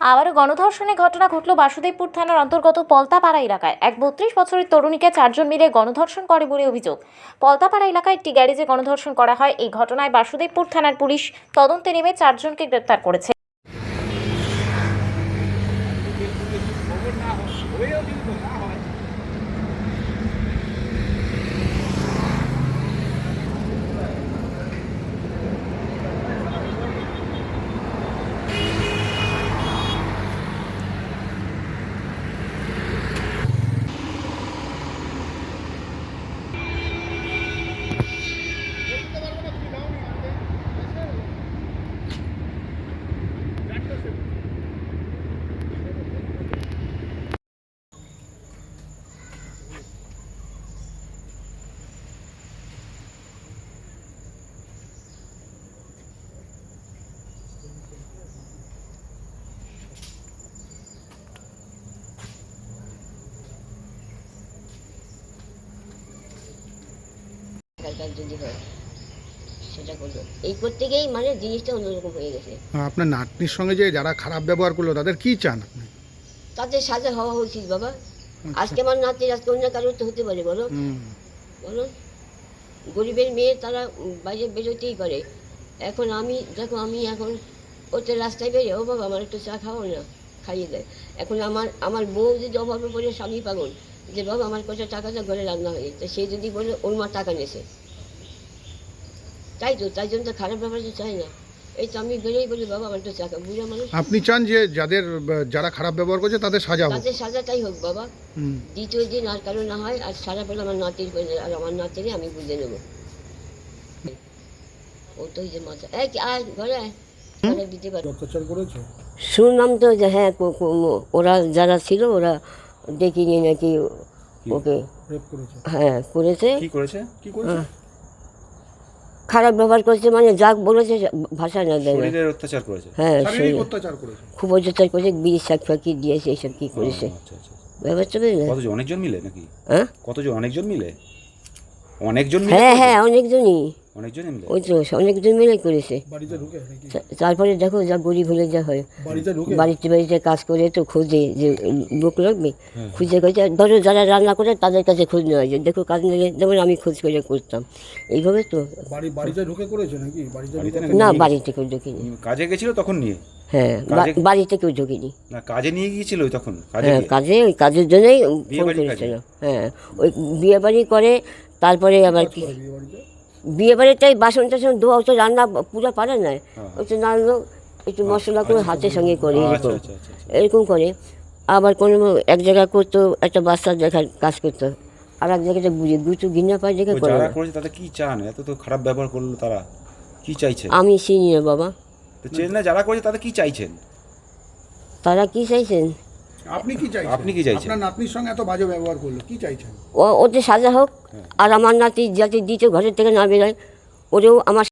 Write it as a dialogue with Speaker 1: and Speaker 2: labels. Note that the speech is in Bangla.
Speaker 1: আবারও গণধর্ষণের ঘটনা ঘটল বাসুদেবপুর থানার অন্তর্গত পলতাপাড়া এলাকায়। এক ৩২ বছরের তরুণীকে 4 জন মিলে গণধর্ষণ করে বলে অভিযোগ। পলতাপাড়া এলাকায় একটি গ্যারেজে গণধর্ষণ করা হয়। এই ঘটনায় বাসুদেবপুর থানার পুলিশ তদন্তে নেমে 4 জনকে গ্রেপ্তার করেছে।
Speaker 2: যদি হয় সেটা করলো এই করতে গিয়েই মানে জিনিসটা অন্যরকম হয়ে গেছে।
Speaker 3: আপনার নাতনির সঙ্গে যে যারা খারাপ ব্যবহার করলো তাদের কি চান আপনি?
Speaker 2: তাদের সাজা হওয়া উচিত বাবা। আজকে আমার নাতি আজকে অন্য কারোর তো হতে পারে বলো। বলো গরিবের মেয়ে তারা বাইরে বেরোতেই পারে। এখন আমি দেখো আমি এখন ওতে রাস্তায় বেরিয়ে ও বাবা আমার একটু চা খাওয়াও না, খাইয়ে দেয়। এখন আমার বউ যদি অভাবে পড়ে স্বামী পাগল যে বাবা আমার কত টাকাটা ঘরে রান্না হয়ে তো সে যদি বলে ওর মা টাকা নেছে, তাই তো তাই জন্য তো খারাপ ব্যাপার তো চাই না। এই তো আমি বেরোই বলি বাবা আমার একটু টাকা বুড়া মানুষ।
Speaker 3: আপনি চান যে যারা খারাপ ব্যবহার করছে তাদের সাজা হোক?
Speaker 2: তাদের সাজাটাই হোক বাবা। দ্বিতীয় দিন আর কারো না হয় আর সারা পেলে আমার নাতির আর আমার নাতিরে আমি বুঝে নেব। ও তো যে মাথা আয় ঘরে ঘরে দিতে পারে। শুনলাম তো যে হ্যাঁ ওরা যারা ছিল ওরা ডেকে নিয়ে নাকি ওকে হ্যাঁ করেছে। খারাপ ব্যবহার করেছে মানে যাক বলেছে ভাষা না দেয়।
Speaker 4: অত্যাচার করেছে,
Speaker 2: হ্যাঁ খুব অত্যাচার করেছে, বিড়ি শাক ফাঁকি দিয়েছে, এইসব কি করেছে ব্যাপারটা বুঝলে।
Speaker 4: কতজন অনেকজন মিলে নাকি?
Speaker 2: হ্যাঁ
Speaker 4: কতজন অনেকজন মিলে? অনেকজন মিলে?
Speaker 2: হ্যাঁ হ্যাঁ অনেকজনই,
Speaker 4: অনেকজন মিলে
Speaker 2: ওই তো অনেকজন মিলে করেছে। তারপরে দেখো যা গরিব হলে যা হয় বাড়িতে বাড়িতে কাজ করে তো খোঁজে যে লোক লাগবে, খুঁজে খুঁজে ধরো যারা রান্না করে তাদের কাছে খোঁজ নেওয়া যায়। দেখো কাজ নিলে যেমন আমি খোঁজ করে করতাম এইভাবে তো।
Speaker 3: বাড়িতে ঢুকে করেছে নাকি?
Speaker 2: না বাড়িতে কেউ ঢুকিনি।
Speaker 4: কাজে গেছিল তখন নিয়ে?
Speaker 2: হ্যাঁ বাড়িতে কেউ ঢুকিনি।
Speaker 4: না কাজে নিয়ে গিয়েছিল তখন?
Speaker 2: হ্যাঁ কাজে ওই কাজের জন্যই ফোন করেছিল। হ্যাঁ ওই বিয়ে বাড়ি করে তারপরে আবার কি বিয়ে বাড়িটাই বাসন টাসন ধোয়া তো রান্না পুরো পারে না, ওই তো নাড়লো একটু মশলা করে হাতের সঙ্গে করে এরকম এরকম করে। আবার কোনো এক জায়গায় করতো একটা বাচ্চার দেখার কাজ করতো, আর এক জায়গাটা বুঝে দুটো ঘৃণা পায় দেখে করে।
Speaker 4: যারা করেছে তাদের কি চান? এত তো খারাপ ব্যবহার করলো, তারা কি চাইছে?
Speaker 2: আমি চিনি না বাবা।
Speaker 4: তো চেন না যারা করেছে তাদের কি চাইছেন?
Speaker 2: তারা কি চাইছেন?
Speaker 3: আপনি কি চাইছেন?
Speaker 4: আপনি কি চাইছেন?
Speaker 3: আপনার নাতনির সঙ্গে এত বাজে ব্যবহার করলো, কি চাইছেন?
Speaker 2: ওতে সাজা হোক, আর আমার নাতি যাতে দ্বিতীয় ঘরের থেকে না বেরোয়, ওরেও আমার